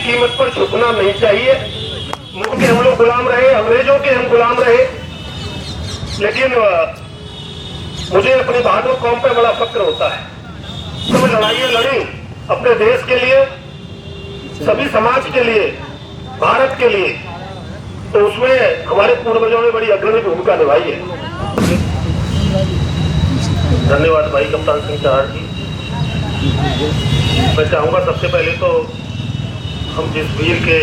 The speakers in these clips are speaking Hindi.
कीमत पर झुकना नहीं चाहिए। मुल्क के हम लोग गुलाम रहे, अंग्रेजों के हम गुलाम रहे, लेकिन मुझे अपनी बहादुर कौम पे बड़ा फक्र होता है। सब लड़ाइयाँ लड़ी अपने देश के लिए, सभी समाज के लिए, भारत के लिए, तो उसमें हमारे पूर्वजों ने बड़ी अग्रणी भूमिका निभाई है। धन्यवाद भाई कप्तान सिंह चहार जी। मैं चाहूँगा सबसे पहले तो हम जिस वीर के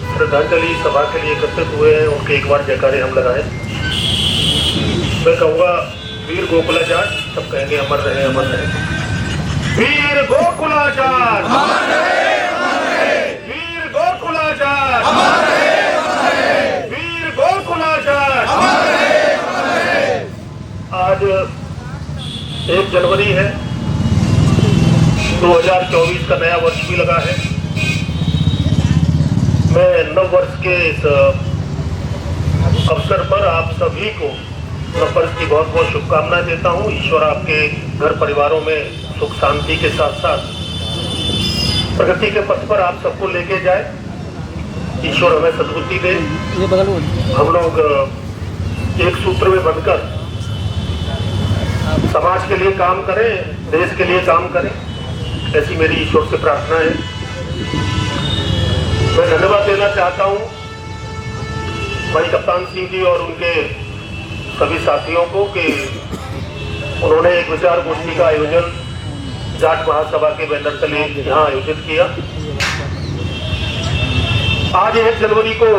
श्रद्धांजलि सभा के लिए एकत्रित हुए हैं उनके एक बार जयकारे हम लगाए। मैं कहूँगा वीर गोकुला जाट, सब कहेंगे अमर रहे अमर रहे। वीर गोकुला जाट अमर रहे, वीर गोकुला जाट अमर रहे, वीर गोकुला जाट अमर रहे। आज 1 जनवरी है, 2024 का नया वर्ष भी लगा है। मैं नव वर्ष के इस अवसर पर आप सभी को नव वर्ष की बहुत बहुत शुभकामनाएं देता हूं। ईश्वर आपके घर परिवारों में सुख शांति के साथ साथ प्रगति के पथ पर आप सबको लेके जाए। ईश्वर हमें सद्बुद्धि दे। हम लोग एक सूत्र में बंधकर समाज के लिए काम करें, देश के लिए काम करें, ऐसी मेरी ईश्वर से प्रार्थना है। मैं धन्यवाद देना चाहता हूं भाई कप्तान सिंह जी और उनके सभी साथियों को कि उन्होंने एक विचार गोष्ठी का आयोजन जाट महासभा के बैनर तले यहाँ आयोजित किया। आज 1 जनवरी को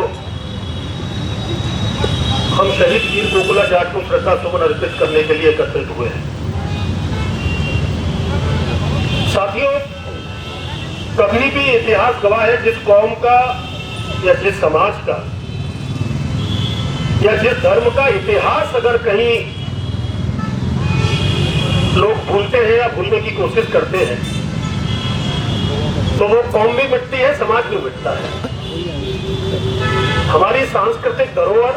हम शहीद वीर गोकुला जाट को श्रद्धा सुमन अर्पित करने के लिए एकत्रित हुए हैं। साथियों, कभी भी इतिहास गवाह है जिस कौम का या जिस समाज का या जिस धर्म का इतिहास अगर कहीं लोग भूलते हैं या भूलने की कोशिश करते हैं तो वो कौम भी मिटती है, समाज भी मिटता है। हमारी सांस्कृतिक धरोहर,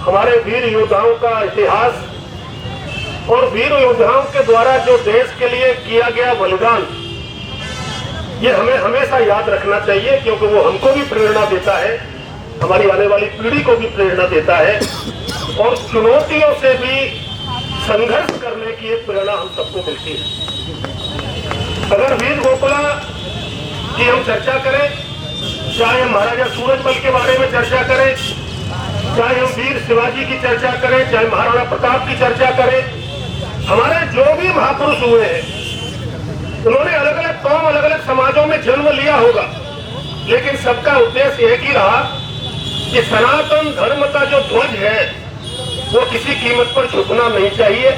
हमारे वीर योद्धाओं का इतिहास और वीर योद्धाओं के द्वारा जो देश के लिए किया गया बलिदान, ये हमें हमेशा याद रखना चाहिए, क्योंकि वो हमको भी प्रेरणा देता है, हमारी आने वाली पीढ़ी को भी प्रेरणा देता है और चुनौतियों से भी संघर्ष करने की एक प्रेरणा हम सबको मिलती है। अगर वीर गोकुला की हम चर्चा करें, चाहे हम महाराजा सूरजमल के बारे में चर्चा करें, चाहे हम वीर शिवाजी की चर्चा करें, चाहे महाराणा प्रताप की चर्चा करें, हमारे जो भी महापुरुष हुए हैं उन्होंने अलग अलग कौम, अलग अलग समाजों में जन्म लिया होगा, लेकिन सबका उद्देश्य एक ही रहा कि सनातन धर्म का जो ध्वज है वो किसी कीमत पर झुकना नहीं चाहिए।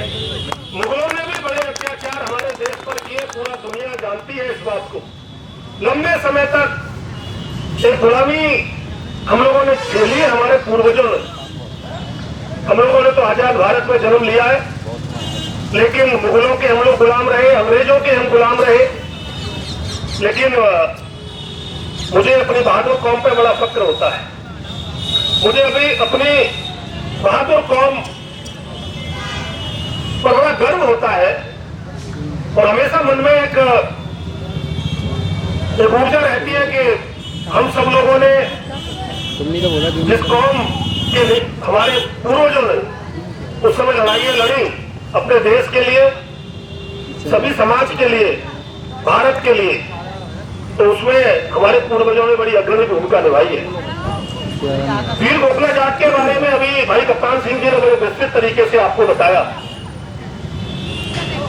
मुगलों ने भी बड़े अत्याचार हमारे देश पर किए, पूरा दुनिया जानती है इस बात को। लंबे समय तक एक गुलामी हम लोगों ने झेली है, हमारे पूर्वजों ने। हम लोगों ने तो आजाद भारत में जन्म लिया है, लेकिन मुगलों के हम लोग गुलाम रहे, अंग्रेजों के हम गुलाम रहे, लेकिन मुझे अपनी बहादुर कौम पे बड़ा फक्र होता है। मुझे अभी अपनी बहादुर कौम पर बड़ा गर्व होता है और हमेशा मन में एक ऊर्जा रहती है कि हम सब लोगों ने जिस कौम के हमारे पूर्वजों ने उस समय लड़ाइयाँ लड़ी अपने देश के लिए, सभी समाज के लिए, भारत के लिए, तो उसमें हमारे पूर्वजों ने बड़ी अग्रणी भूमिका निभाई है। वीर गोकुला जाट के बारे में अभी भाई कप्तान सिंह जी ने बड़े विस्तृत तरीके से आपको बताया।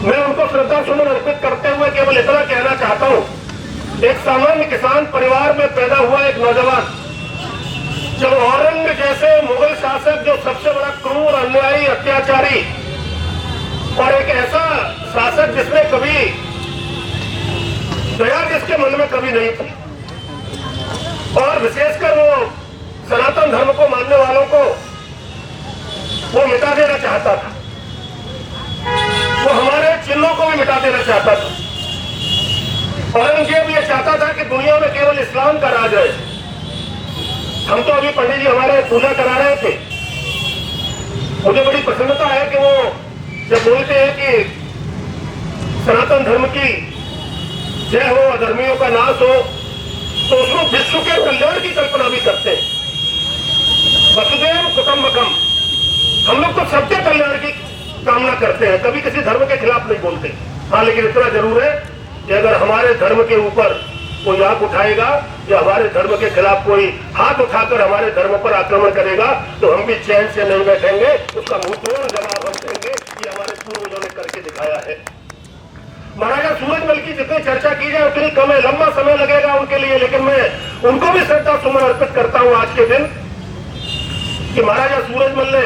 मैं उनको श्रद्धा सुमन अर्पित करते हुए केवल इतना कहना चाहता हूँ, एक सामान्य किसान परिवार में पैदा हुआ एक नौजवान, जब औरंग जैसे मुगल शासक जो सबसे बड़ा क्रूर, अन्यायी, अत्याचारी और एक ऐसा शासक जिसमें कभी दया जिसके मन में कभी नहीं थी और विशेषकर वो सनातन धर्म को मानने वालों को वो मिटा देना चाहता था, वो हमारे चिन्हों को भी मिटा देना चाहता था। औरंगजेब ये चाहता था कि दुनिया में केवल इस्लाम का राज रहे। हम तो अभी पंडित जी हमारे पूजा करा रहे थे, मुझे बड़ी प्रसन्नता है कि वो जब बोलते हैं कि सनातन धर्म की जय हो, अधर्मियों का नाश हो, तो उसमें विश्व के कल्याण की कल्पना भी करते हैं। वसुधैव कुटुंबकम, हम लोग तो सबके कल्याण की कामना करते हैं, कभी किसी धर्म के खिलाफ नहीं बोलते। हाँ, लेकिन इतना जरूर है कि अगर हमारे धर्म के ऊपर कोई आंख उठाएगा या हमारे धर्म के खिलाफ कोई हाथ उठाकर हमारे धर्म पर आक्रमण करेगा तो हम भी चैन से नहीं बैठेंगे, उसका मुंहतोड़ जवाब हम देंगे। ये हमारे पूर्वजों ने करके दिखाया है। महाराजा सूरजमल की जितनी चर्चा की जाए उतनी कम है, लंबा समय लगेगा उनके लिए, लेकिन मैं उनको भी श्रद्धा सुमन अर्पित करता हूं आज के दिन कि महाराजा सूरजमल ने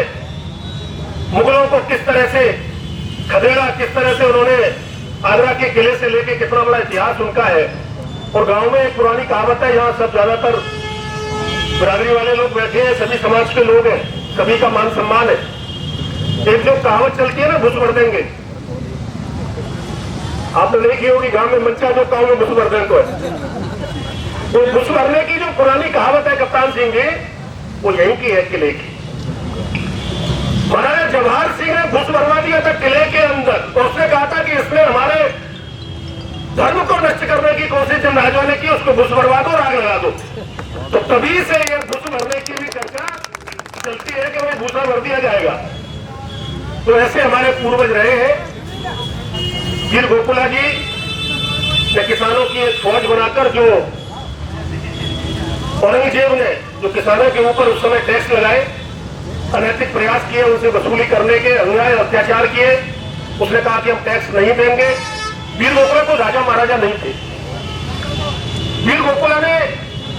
मुगलों को किस तरह से खदेड़ा, किस तरह से उन्होंने आगरा के किले से लेके, कितना बड़ा इतिहास उनका है। और गांव में एक पुरानी कहावत है, यहाँ सब ज्यादातर बिरादरी वाले लोग बैठे हैं, सभी समाज के लोग हैं, सभी का मान सम्मान है। एक जो कहावत चलती है ना, घुस भर देंगे, आपने देखी होगी गांव में मंचा जो गांव में घुस भर देंगे को है। तो घुस भरने की जो पुरानी कहावत है कप्तान सिंह जी, वो यहीं की है, किले की। महाराजा जवाहर सिंह ने घुस भरवा दिया था किले के अंदर, और उसने कहा था कि इसने हमारे धर्म को नष्ट करने की कोशिश जिन राजाओं ने की, उसको घुस भरवा दो और आग लगा दो। तो तभी से यह घुस भरने की भी चर्चा चलती है कि वो घुसा भर दिया जाएगा। तो ऐसे हमारे पूर्वज रहे हैं। वीर गोकुला जी ने किसानों की एक फौज बनाकर, जो औरंगजेब ने जो किसानों के ऊपर उस समय टैक्स लगाए, अनैतिक प्रयास किए उनसे वसूली करने के, अन्याय अत्याचार किए, उसने कहा कि हम टैक्स नहीं देंगे। वीर गोकुला को राजा महाराजा नहीं थे। वीर गोकुला ने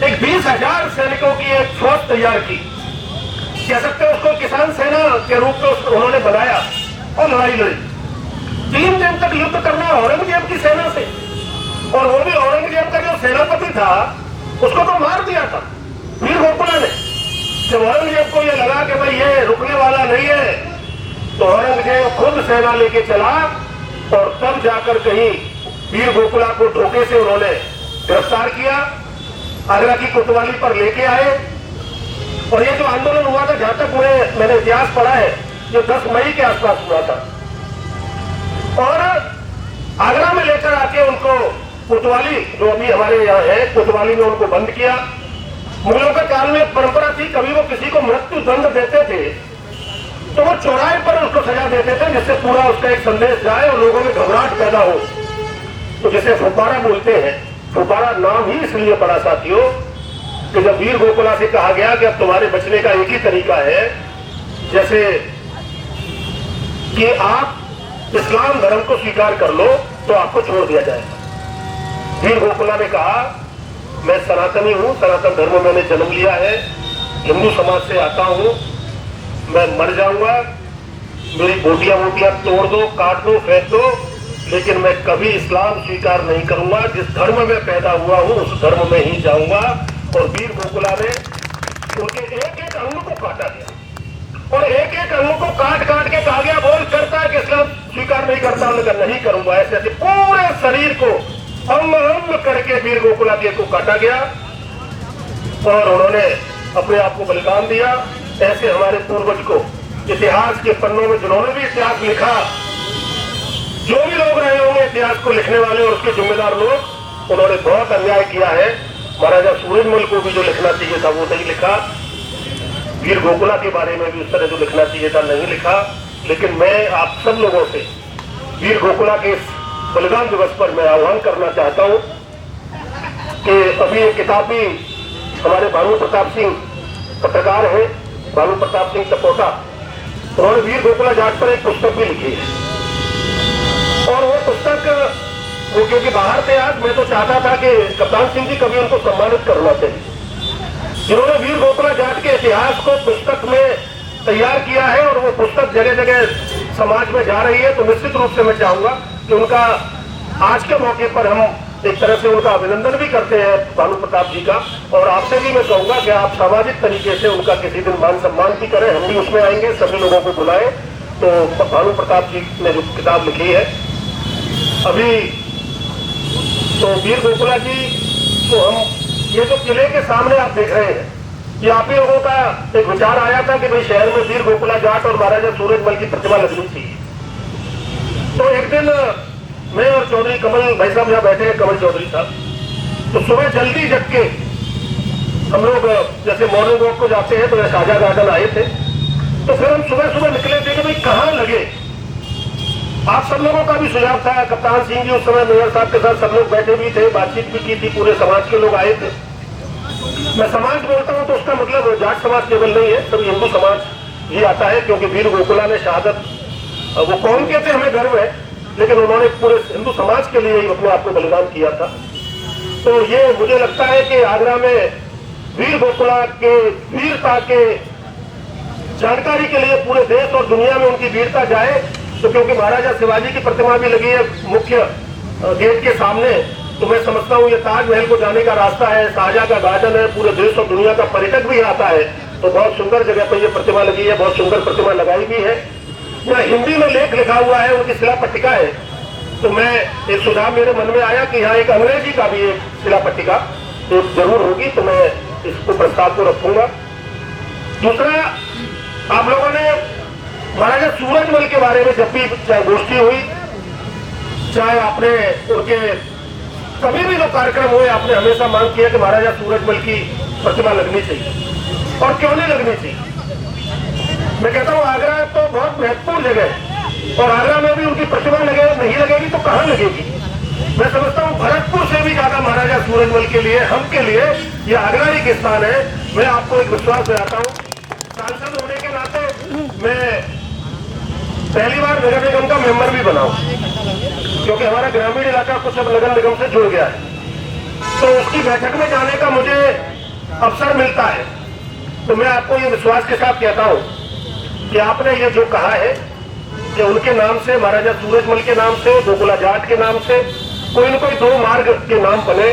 एक 20,000 सैनिकों की एक फौज तैयार की, कह सकते हैं उसको किसान सेना के रूप में उन्होंने बनाया और लड़ाई लड़ी। 3 दिन तक युद्ध करना औरंगजेब की सेना से, और वो भी औरंगजेब का जो सेनापति था उसको तो मार दिया था वीर गोकुला ने। जब औरंगजेब को ये लगा कि भाई ये रुकने वाला नहीं है, तो औरंगजेब खुद सेना लेके चला, और तब जाकर कहीं वीर गोकुला को धोखे से उन्होंने गिरफ्तार किया, आगरा की कोतवाली पर लेके आए। और ये जो आंदोलन हुआ था, जहां तक मैंने इतिहास पढ़ा है, ये 10 मई के आसपास हुआ था। और आगरा में लेकर आके उनको कोतवाली, जो अभी हमारे यहाँ है, कोतवाली में उनको बंद किया। मुगलों के काल में परंपरा थी, कभी वो किसी को मृत्यु दंड देते थे तो वो चौराहे पर उसको सजा देते थे, जिससे पूरा उसका एक संदेश जाए और लोगों में घबराहट पैदा हो। तो जैसे फुब्बारा बोलते हैं, फुब्बारा नाम ही इसलिए पड़ा साथियों कि जब वीर गोकुला से कहा गया कि अब तुम्हारे बचने का एक ही तरीका है, जैसे कि आप इस्लाम धर्म को स्वीकार कर लो तो आपको छोड़ दिया जाएगा। वीर गोकुला ने कहा, मैं सनातनी हूं, सनातन धर्म मैंने जन्म लिया है, हिंदू समाज से आता हूं, मैं मर जाऊंगा, मेरी बोटियां वोटियां तोड़ दो, काट दो, फेंक दो, लेकिन मैं कभी इस्लाम स्वीकार नहीं करूंगा। जिस धर्म में पैदा हुआ हूं उस धर्म में ही जाऊंगा। और वीर गोकुला ने उनके एक एक अंग को काटा गया, और एक एक अंग को काट काट के कहा गया, बोल करता है कि इस्लाम स्वीकार नहीं करता, मैं नहीं करूंगा। ऐसे ऐसे पूरे शरीर को अंग करके वीर गोकुला के को काटा गया, और उन्होंने अपने आप को बलिदान दिया। ऐसे हमारे पूर्वज को इतिहास के पन्नों में, जिन्होंने भी इतिहास लिखा, जो भी लोग रहे होंगे इतिहास को लिखने वाले और उसके जिम्मेदार लोग, उन्होंने बहुत अन्याय किया है। महाराजा सूरजमल को भी जो लिखना चाहिए था वो नहीं लिखा, वीर गोकुला के बारे में भी उस तरह जो लिखना चाहिए था नहीं लिखा। लेकिन मैं आप सब लोगों से वीर गोकुला के इस बलिदान दिवस पर मैं आह्वान करना चाहता हूं कि अभी एक किताब भी हमारे भानु प्रताप सिंह पत्रकार है, भानु प्रताप सिंह टपोटा, उन्होंने वीर गोकुला जाट पर एक पुस्तक भी लिखी है। और वो पुस्तक, वो क्योंकि बाहर थे आज, मैं तो चाहता था कि कप्तान सिंह जी कभी उनको सम्मानित करना चाहिए, जिन्होंने वीर गोकुला जाट के इतिहास को पुस्तक में तैयार किया है। और वो पुस्तक जगह जगह समाज में जा रही है, तो निश्चित रूप से मैं चाहूंगा कि उनका आज के मौके पर हम एक तरह से उनका अभिनंदन भी करते हैं, भानु प्रताप जी का। और आपसे भी मैं कहूंगा कि आप सामाजिक तरीके से उनका किसी दिन मान सम्मान भी करें, हम भी उसमें आएंगे, सभी लोगों को बुलाएं। तो भानु प्रताप जी ने जो किताब लिखी है अभी, तो वीर गोकुला जी को हम, ये जो किले के सामने आप देख रहे हैं, ये आप ही लोगों का एक विचार आया था कि भाई शहर में वीर गोकुला जाट और महाराजा सूरजमल की प्रतिमा लगनी चाहिए। तो एक दिन मैं और चौधरी कमल भाई साहब यहाँ बैठे हैं, कमल चौधरी साहब, तो सुबह जल्दी जग के हम लोग जैसे मॉर्निंग वॉक को जाते हैं तो शाहजहा गार्डन आए थे। तो फिर हम सुबह सुबह निकले थे कि भाई कहाँ लगे। आप सब लोगों का भी सुझाव था, कप्तान सिंह जी उस समय मेयर साहब के साथ सब लोग बैठे भी थे, बातचीत भी की थी, पूरे समाज के लोग आए थे। मैं समाज बोलता हूँ तो उसका मतलब जाट समाज केवल नहीं है, सभी हिंदू समाज ही आता है, क्योंकि वीर गोकुला ने शहादत, वो कौन के थे हमें गर्व है, लेकिन उन्होंने पूरे हिंदू समाज के लिए ही अपने आप को बलिदान किया था। तो ये मुझे लगता है कि आगरा में वीर गोकुला के वीरता के जानकारी के लिए पूरे देश और दुनिया में उनकी वीरता जाए, तो क्योंकि महाराजा शिवाजी की प्रतिमा भी लगी है मुख्य गेट के सामने, तो मैं समझता हूँ ये ताजमहल को जाने का रास्ता है, शाहजहां का गार्डन है, पूरे देश और दुनिया का पर्यटक भी आता है। तो बहुत सुंदर जगह पर ये प्रतिमा लगी है, बहुत सुंदर प्रतिमा लगाई भी है। यहाँ हिंदी में लेख लिखा हुआ है, उनकी शिला पट्टिका है। तो मैं एक सुझाव मेरे मन में आया कि यहाँ एक अंग्रेजी का भी एक शिला पट्टिका तो जरूर होगी, तो मैं इसको प्रस्ताव को रखूंगा। दूसरा, आप लोगों ने महाराजा सूरजमल के बारे में जब भी चाहे गोष्ठी हुई, चाहे आपने उनके कभी भी जो कार्यक्रम हुए, आपने हमेशा मांग किया कि महाराजा सूरजमल की प्रतिमा लगनी चाहिए। और क्यों नहीं लगनी चाहिए? मैं कहता हूँ आगरा तो बहुत महत्वपूर्ण जगह है, और आगरा में भी उनकी प्रतिमा नहीं लगेगी तो कहाँ लगेगी? मैं समझता हूँ भरतपुर से भी ज्यादा महाराजा सूरजमल के लिए, हम के लिए ये आगरा एक स्थान है। मैं आपको एक विश्वास दिलाता हूँ, सांसद होने के नाते मैं पहली बार नगर निगम का मेंबर भी बनाऊं, क्योंकि हमारा ग्रामीण इलाका कुछ अब नगर निगम से जुड़ गया है, तो उसकी बैठक में जाने का मुझे अवसर मिलता है। तो मैं आपको ये विश्वास के साथ कहता हूँ कि आपने ये जो कहा है कि उनके नाम से, महाराजा सूरजमल के नाम से, गोकुला जाट के नाम से कोई न कोई दो मार्ग के नाम बने,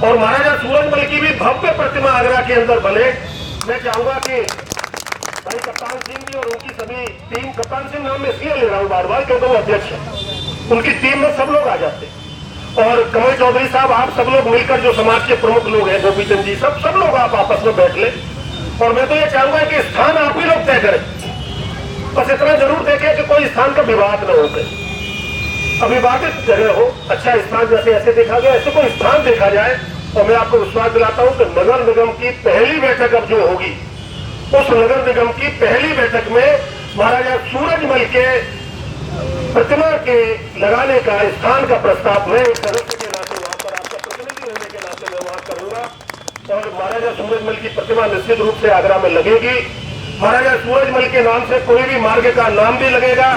और महाराजा सूरजमल की भी भव्य प्रतिमा आगरा के अंदर बने। मैं चाहूंगा कि भाई कप्तान सिंह जी और उनकी सभी टीम, कप्तान सिंह नाम में इसलिए ले रहा हूँ बार बार क्योंकि वो अध्यक्ष है, उनकी टीम में सब लोग आ जाते हैं। और कमल चौधरी साहब, आप सब लोग मिलकर जो समाज के प्रमुख लोग हैं, गोपीचंद जी, सब लोग आप आपस में बैठ ले। और मैं तो ये चाहूंगा कि स्थान आप ही लोग तय करें, बस इतना जरूर देखें कि कोई स्थान का विवाद न हो, अविवादित जगह हो, अच्छा स्थान जैसे ऐसे देखा गया ऐसे कोई स्थान देखा जाए। और मैं आपको विश्वास दिलाता हूँ कि नगर निगम की पहली बैठक अब जो होगी, उस नगर निगम की पहली बैठक में महाराजा सूरजमल के प्रतिमा के लगाने का, स्थान का प्रस्ताव मैं एक सदस्य के नाते वहां पर, आपका प्रतिनिधि होने के नाते मैं वहां करूंगा। और महाराजा सूरजमल की प्रतिमा निश्चित रूप से आगरा में लगेगी। महाराजा सूरजमल के नाम से कोई भी मार्ग का नाम भी लगेगा,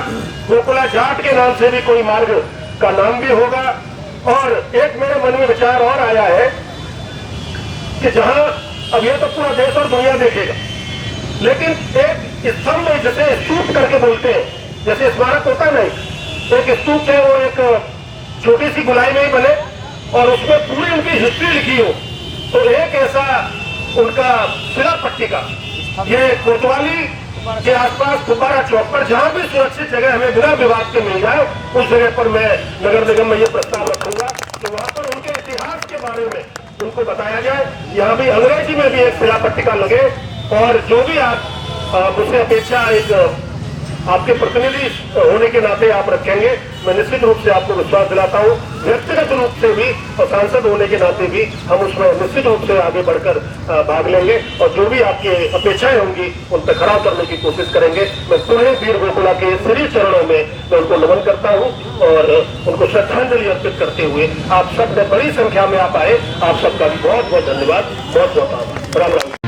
गोकुला जाट के नाम से भी कोई मार्ग का नाम भी होगा। और एक मेरे मन में विचार और आया है कि जहां अब ये तो पूरा देश और दुनिया देखेगा, लेकिन एक स्तंभ जैसे स्तूप करके बोलते हैं, जैसे स्मारक होता है, एक स्तूप है वो एक छोटी सी गोलाई में ही बने और उसमें पूरी उनकी हिस्ट्री लिखी हो, तो एक ऐसा उनका शिला पट्टिका ये कोतवाली के आसपास फुब्बारा चौक पर जहां भी सुरक्षित जगह हमें बिना विवाद के मिल जाए, उस जगह पर मैं नगर निगम में ये प्रस्ताव रखूंगा कि वहां पर उनके इतिहास के बारे में उनको बताया जाए। यहाँ भी अंग्रेजी में भी एक शिला पट्टिका लगे, और जो भी आप मुझसे अपेक्षा एक आपके प्रतिनिधि होने के नाते आप रखेंगे, मैं निश्चित रूप से आपको विश्वास दिलाता हूँ, व्यक्तिगत रूप से भी और सांसद होने के नाते भी हम उसमें निश्चित रूप से आगे बढ़कर भाग लेंगे, और जो भी आपकी अपेक्षाएं होंगी उन पर खरा उतरने की कोशिश करेंगे। मैं पूरे वीर गोकुला के श्री चरणों में मैं उनको नमन करता हूँ और उनको श्रद्धांजलि अर्पित करते हुए आप सब ने बड़ी संख्या में आप आए, आप सबका भी बहुत बहुत धन्यवाद, बहुत बहुत आभार। राम राम।